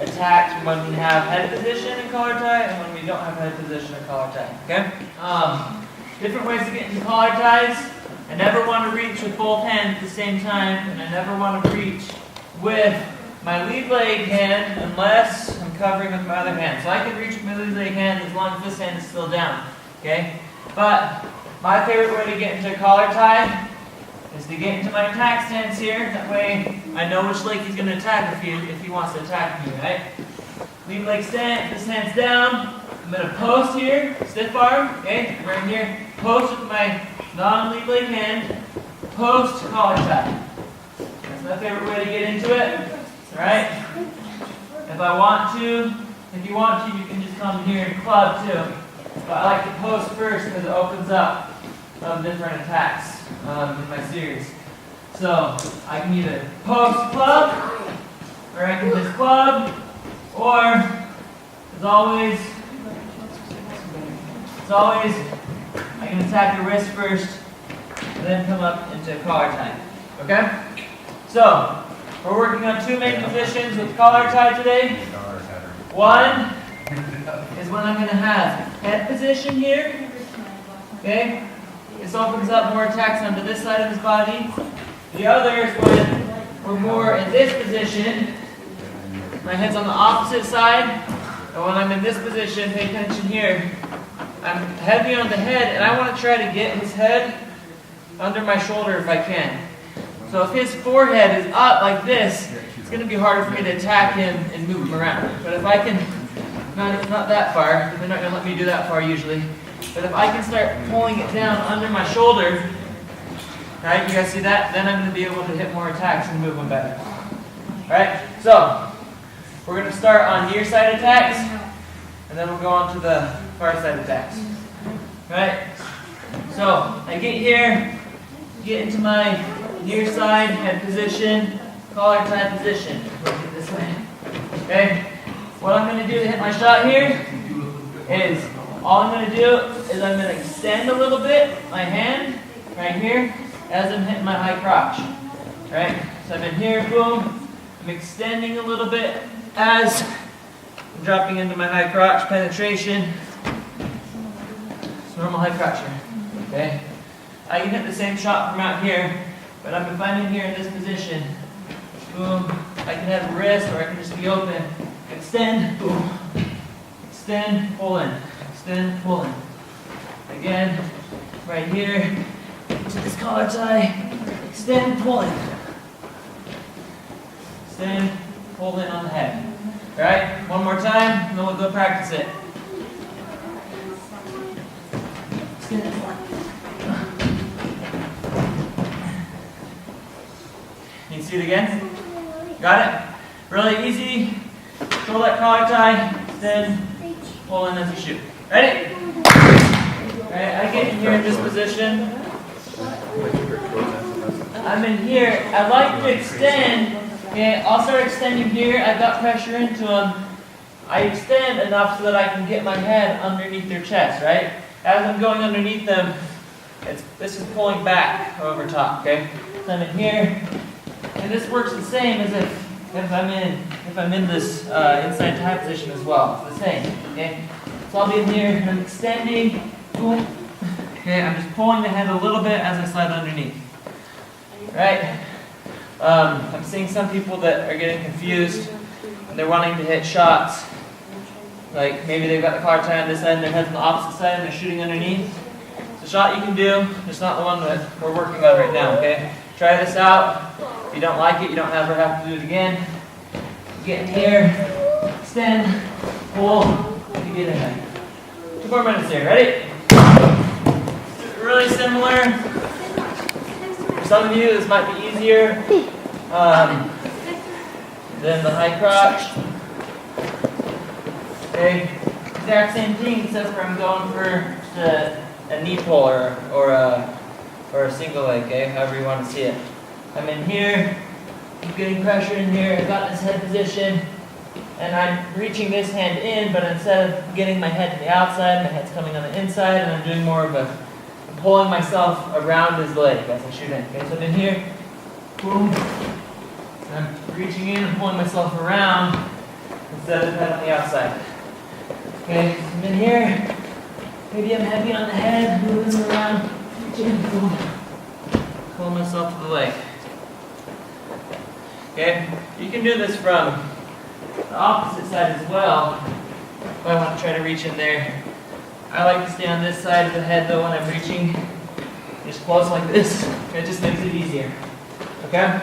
attacked when we have head position and collar tie and when we don't have head position and collar tie. Okay? Different ways to get into collar ties. I never want to reach with both hands at the same time, and I never want to reach with my lead leg hand unless I'm covering with my other hand. So I can reach with my lead leg hand as long as this hand is still down. Okay? But my favorite way to get into a collar tie is to get into my attack stance here. That way I know which leg he's going to attack if he wants to attack me, right? Lead leg stance, this hand's down. I'm going to post here, stiff arm, okay? Right here, post with my non-lead leg hand, post collar tie. That's my favorite way to get into it, alright? If you want to, you can just come here and club too. But I like to post first because it opens up different attacks in my series. So I can either post club, or I can just club, or as always, I can attack the wrist first, and then come up into collar tie. Okay? So we're working on two main positions with collar tie today. One is when I'm going to have head position here. Okay? This opens up more attacks onto this side of his body. The other is when we're more in this position. My head's on the opposite side. And when I'm in this position, pay attention here. I'm heavy on the head, and I want to try to get his head under my shoulder if I can. So if his forehead is up like this, it's going to be harder for me to attack him and move him around. But if I can, not that far, they're not going to let me do that far usually. But if I can start pulling it down under my shoulder, right, you guys see that? Then I'm going to be able to hit more attacks and move them better. Alright, so we're going to start on near side attacks, and then we'll go on to the far side attacks. Alright, so I get here, get into my near side head position, collar tie position. Look at this way. Okay, what I'm going to do to hit my shot here is, all I'm going to do is I'm going to extend a little bit my hand right here as I'm hitting my high crotch. Right? So I'm in here, boom. I'm extending a little bit as I'm dropping into my high crotch penetration. It's normal high crotch here. Okay? I can hit the same shot from out here, but if I'm in here in this position, boom, I can have a wrist or I can just be open. Extend, boom. Extend, pull in. Extend, pull in. Again, right here, to this collar tie. Extend, pull in. Extend, pull in on the head. Alright, one more time, and then we'll go practice it. Extend, pull in. Can you see it again? Got it? Really easy. Control that collar tie, extend, pull in as you shoot. Ready? Alright, I get in here in this position. I'm in here. I like to extend. Okay, I'll start extending here. I've got pressure into them. I extend enough so that I can get my head underneath their chest, right? As I'm going underneath them, this is pulling back over top, okay? So I'm in here. And this works the same as if I'm in this inside tie position as well. It's the same, okay? So I'll be in here, and I'm extending, boom. Okay, I'm just pulling the head a little bit as I slide underneath. Right? I'm seeing some people that are getting confused, and they're wanting to hit shots. Like maybe they've got the collar tie on this side, and their head's on the opposite side, and they're shooting underneath. It's a shot you can do, just not the one that we're working on right now, okay? Try this out. If you don't like it, you don't ever have to do it again. Get in here, extend, pull, and you get in there. 2 more minutes here, ready? Really similar. For some of you, this might be easier than the high crotch. Okay, exact same thing, except for I'm going for a knee pull or a single leg, okay, however you want to see it. I'm in here, I'm getting pressure in here, I've got this head position, and I'm reaching this hand in, but instead of getting my head to the outside, my head's coming on the inside, and I'm doing more of I'm pulling myself around his leg as I shoot in. Okay, so I'm in here, boom, and I'm reaching in and pulling myself around instead of the head on the outside. Okay, I'm in here. Maybe I'm heavy on the head, moving around, reaching, pull myself to the leg. Okay, you can do this from the opposite side as well. If I want to try to reach in there. I like to stay on this side of the head though when I'm reaching. Just close like this. It just makes it easier. Okay?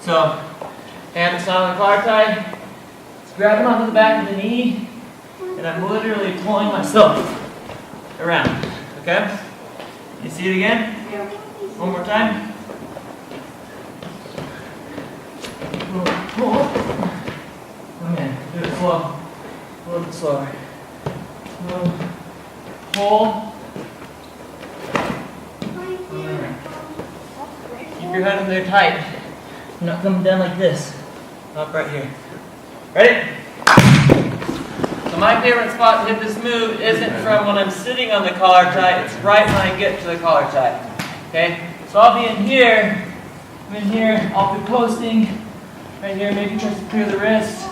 So, hands down on the collar tie. Just grabbing onto the back of the knee. And I'm literally pulling myself around. Okay? You see it again? One more time. Pull. Okay, do it slow. A little bit slower. Pull. Keep your head in there tight. You're not coming down like this. Up right here. Ready? So my favorite spot to hit this move isn't from when I'm sitting on the collar tie, it's right when I get to the collar tie. Okay? So I'll be in here. I'm in here. I'll be posting. Right here, maybe try to clear the wrist.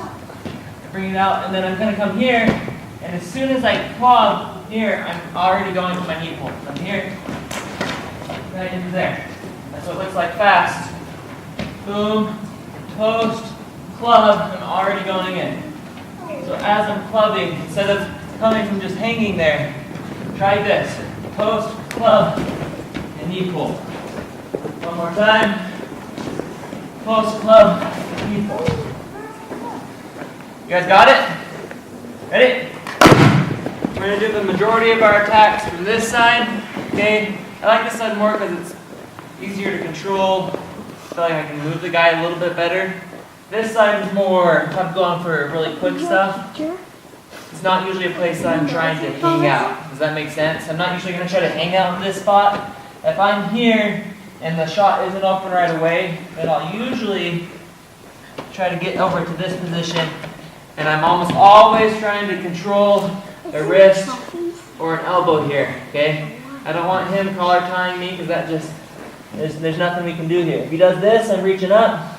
Bring it out, and then I'm going to come here. And as soon as I club here, I'm already going to my knee pull. From here, right into there. That's what it looks like fast. Boom, post, club, I'm already going in. So as I'm clubbing, instead of coming from just hanging there, try this. Post, club, and knee pull. One more time. Post, club, knee pull. You guys got it? Ready? We're going to do the majority of our attacks from this side. Okay? I like this side more because it's easier to control. I feel like I can move the guy a little bit better. This side is more, I'm going for really quick stuff. It's not usually a place that I'm trying to hang out. Does that make sense? I'm not usually going to try to hang out in this spot. If I'm here and the shot isn't open right away, then I'll usually try to get over to this position. And I'm almost always trying to control a wrist or an elbow here, okay? I don't want him collar tying me because that just, there's nothing we can do here. If he does this, I'm reaching up,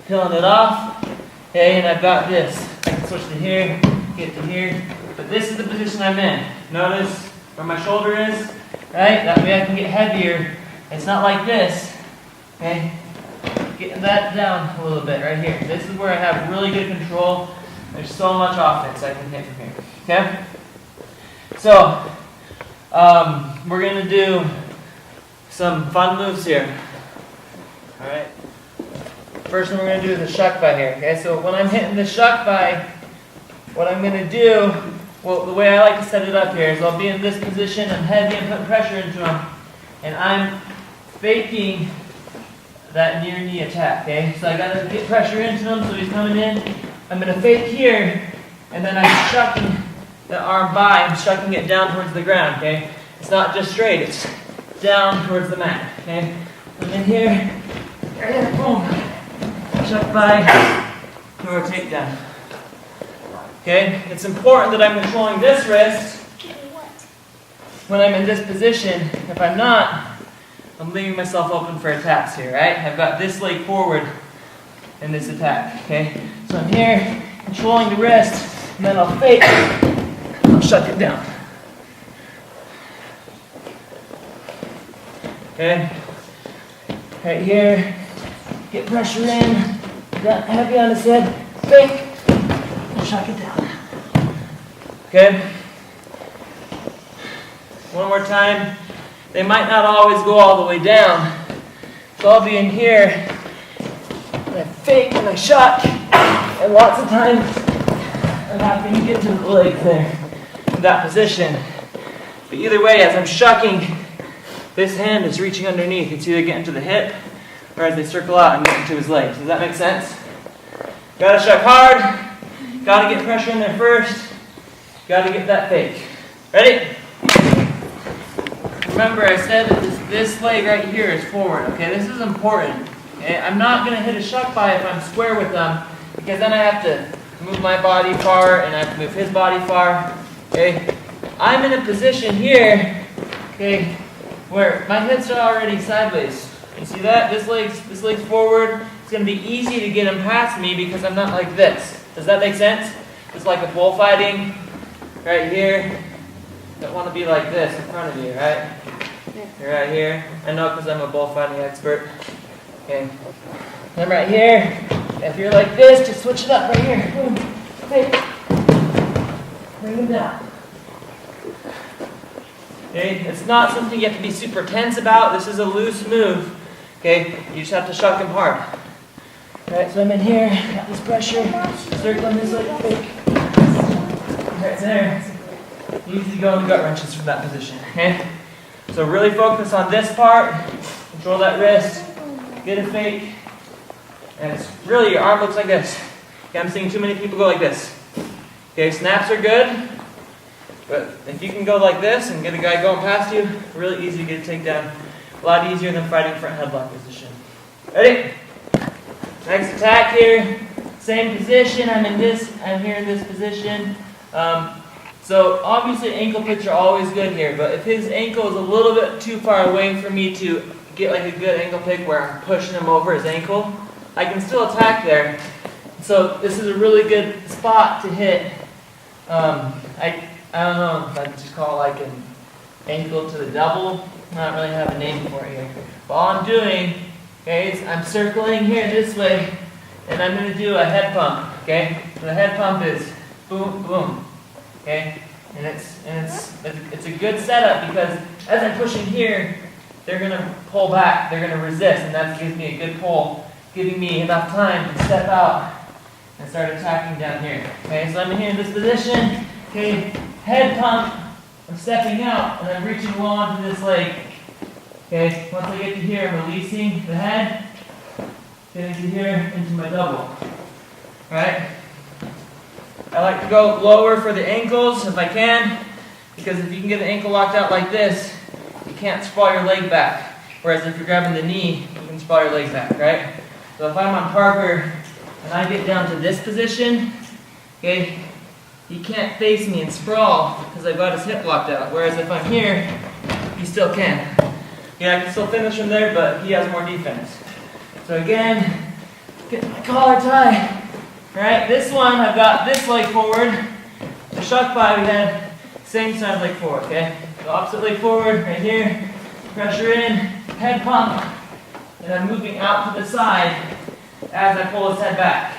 peeling it off, okay, and I've got this. I can switch to here, get to here, but this is the position I'm in. Notice where my shoulder is, right? That way I can get heavier. It's not like this, okay? Getting that down a little bit right here. This is where I have really good control. There's so much offense I can hit from here, okay? So, we're going to do some fun moves here. All right. First one we're going to do is a shuck by here, okay? So when I'm hitting the shuck by, what I'm going to do, well, the way I like to set it up here is I'll be in this position, I'm heavy, I'm putting pressure into him, and I'm faking that near knee attack, okay? So I got to get pressure into him so he's coming in. I'm going to fake here, and then I'm shucking the arm by, I'm shucking it down towards the ground, okay? It's not just straight, it's down towards the mat, okay? I'm in here, right here, boom. Shuck by, to our takedown. Okay? It's important that I'm controlling this wrist when I'm in this position. If I'm not, I'm leaving myself open for attacks here, right? I've got this leg forward in this attack, okay? So I'm here, controlling the wrist, and then I'll fake, I'll shut it down. Okay? Right here, get pressure in, heavy on his head, fake, and shut it down. Okay? One more time. They might not always go all the way down. So I'll be in here, and I fake and I shot, and lots of times I'm having to get to the leg there in that position. But either way, as I'm shucking, this hand is reaching underneath. It's either getting to the hip, or as they circle out, I'm getting to his legs. Does that make sense? Gotta shuck hard, gotta get pressure in there first, gotta get that fake. Ready? Remember I said that this leg right here is forward, okay? This is important. Okay? I'm not going to hit a shuck by if I'm square with them, because then I have to move my body far and I have to move his body far. Okay? I'm in a position here, okay, where my hips are already sideways. You see that? This leg's forward. It's going to be easy to get him past me because I'm not like this. Does that make sense? just like a bullfighting, right here. Don't want to be like this in front of you, right? You're right here. I know because I'm a bullfighting expert. Okay. I'm right here. If you're like this, just switch it up right here. Boom. Okay. Bring them down. Okay. It's not something you have to be super tense about. This is a loose move. Okay. You just have to shock him hard. Alright, so I'm in here. Got this pressure. Circling this like a fake. Right there. Easy to go in the gut wrenches from that position. Okay. So really focus on this part. Control that wrist. Get a fake. And it's really, your arm looks like this. Okay, I'm seeing too many people go like this. Okay, snaps are good. But if you can go like this and get a guy going past you, really easy to get a takedown. A lot easier than fighting front headlock position. Ready? Next attack here. Same position. I'm here in this position. So obviously ankle picks are always good here, but if his ankle is a little bit too far away for me to get like a good ankle pick where I'm pushing him over his ankle, I can still attack there. So this is a really good spot to hit. I don't know if I'd just call it like an ankle to the double. I don't really have a name for it here. But all I'm doing, okay, is I'm circling here this way, and I'm going to do a head pump. Okay, so the head pump is boom, boom. Okay, and it's a good setup because as I'm pushing here, they're going to pull back, they're going to resist, and that gives me a good pull, giving me enough time to step out and start attacking down here. Okay, so I'm here in this position. Okay, head pump. I'm stepping out and I'm reaching along to this leg. Okay, once I get to here, I'm releasing the head. Getting to here into my double. Alright? I like to go lower for the ankles if I can, because if you can get the ankle locked out like this, you can't sprawl your leg back. Whereas if you're grabbing the knee, you can sprawl your leg back, right? So if I'm on Parker and I get down to this position, okay, he can't face me and sprawl because I've got his hip locked out. Whereas if I'm here, he still can. Yeah, I can still finish from there, but he has more defense. So again, get my collar tie. Right, this one I've got this leg forward. The shuck by we had same side leg forward, okay? So opposite leg forward, right here. Pressure in, head pump. And I'm moving out to the side as I pull his head back.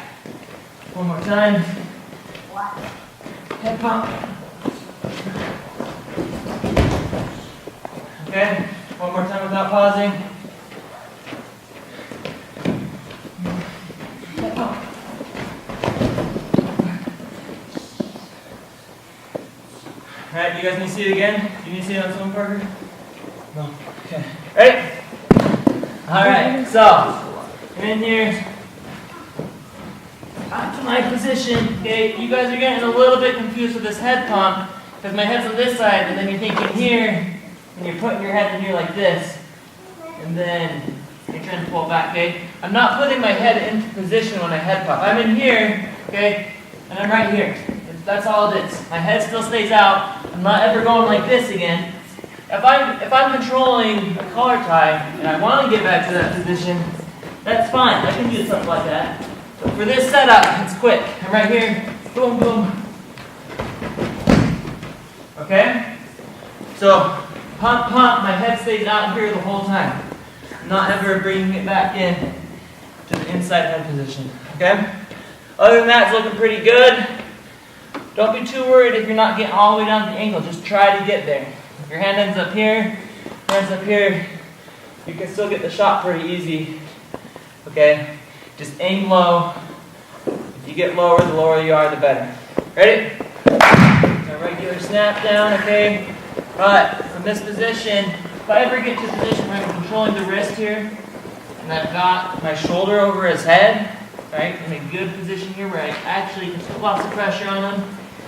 One more time. Head pump. Okay, one more time without pausing. Head pump. Alright, you guys need to see it again? Do you need to see it on someone, Parker? No. Okay. Ready? Alright, so I'm in here. Back to my position. Okay, you guys are getting a little bit confused with this head pump because my head's on this side, and then you're thinking here, and you're putting your head in here like this, and then you're trying to pull back, okay? I'm not putting my head into position when I head pump. I'm in here, okay, and I'm right here. That's all it is. My head still stays out. I'm not ever going like this again. If I'm controlling a collar tie and I want to get back to that position, that's fine. I can do something like that. But for this setup, it's quick. I'm right here. Boom, boom. Okay? So, pump, pump. My head stays out here the whole time. I'm not ever bringing it back in to the inside head position. Okay? Other than that, it's looking pretty good. Don't be too worried if you're not getting all the way down to the ankle. Just try to get there. If your hand ends up here, you can still get the shot pretty easy. Okay? Just aim low. If you get lower, the lower you are, the better. Ready? A regular snap down, okay? But from this position, if I ever get to a position where I'm controlling the wrist here, and I've got my shoulder over his head, right, in a good position here where I actually can put lots of pressure on him,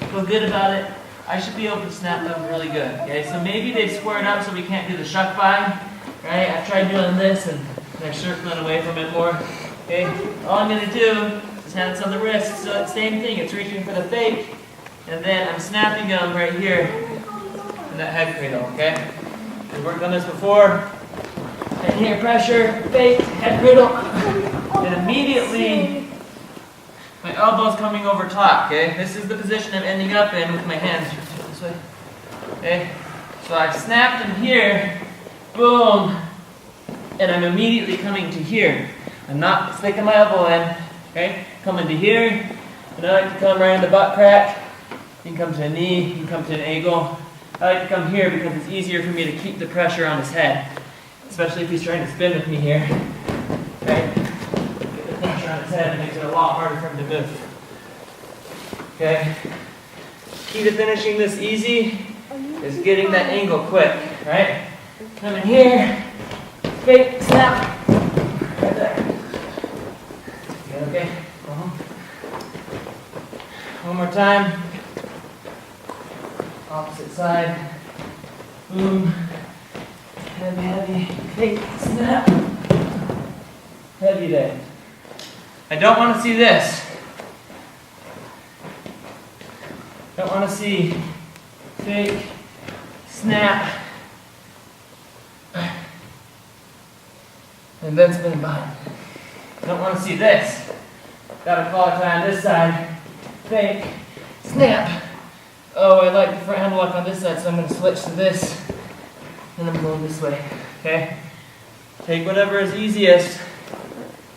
feel good about it, I should be able to snap them really good. Okay, so maybe they've squared up so we can't do the shuck by. Right? I've tried doing this and they're circling away from it more. Okay, all I'm going to do is hands on the wrist. So same thing, it's reaching for the fake, and then I'm snapping them right here in that head cradle. Okay, we've worked on this before. And here, pressure, fake, head cradle, and immediately My elbow's coming over top, okay? This is the position I'm ending up in with my hands this way. Okay? So I've snapped in here, boom, and I'm immediately coming to here. I'm not sticking my elbow in, okay? Coming to here, and I like to come right in the butt crack. You can come to a knee, you can come to an ankle. I like to come here because it's easier for me to keep the pressure on his head, especially if he's trying to spin with me here. Okay? Get the pressure on his head, it makes it a lot harder for him to move. Okay? Key to finishing this easy is getting that angle quick, right? Come in here, fake, snap, right there. You okay? One more time. Opposite side. Boom. Heavy, heavy, fake, snap. Heavy day. I don't want to see this. Don't want to see fake, snap, and then spin behind. Don't want to see this. Got a collar tie on this side, fake, snap. Oh, I like the front handle lock on this side, so I'm going to switch to this, and I'm going this way, okay? Take whatever is easiest,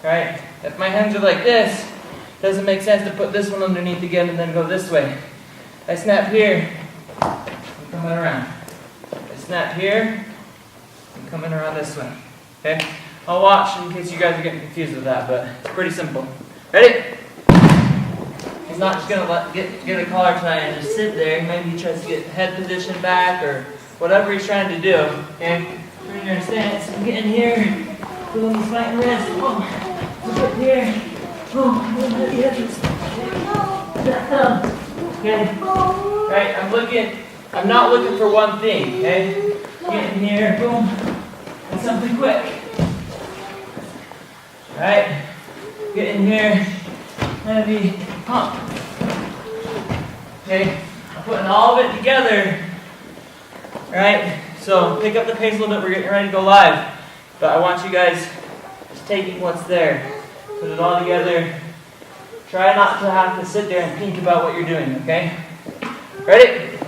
right? If my hands are like this, it doesn't make sense to put this one underneath again and then go this way. I snap here, I'm coming around. I snap here, I'm coming around this way, okay? I'll watch in case you guys are getting confused with that, but it's pretty simple. Ready? He's not just going to get a collar tie and just sit there. Maybe he tries to get head position back or whatever he's trying to do. Okay? We're in your stance. I'm getting here. Boom, he's fighting wrist. Boom. Put here. Boom. Okay? Right? I'm not looking for one thing. Okay? Getting here. Boom. And something quick. Right? Getting here. Heavy. Pump. Okay, I'm putting all of it together. Right? So pick up the pace a little bit. We're getting ready to go live. But I want you guys just taking what's there. Put it all together. Try not to have to sit there and think about what you're doing, okay? Ready?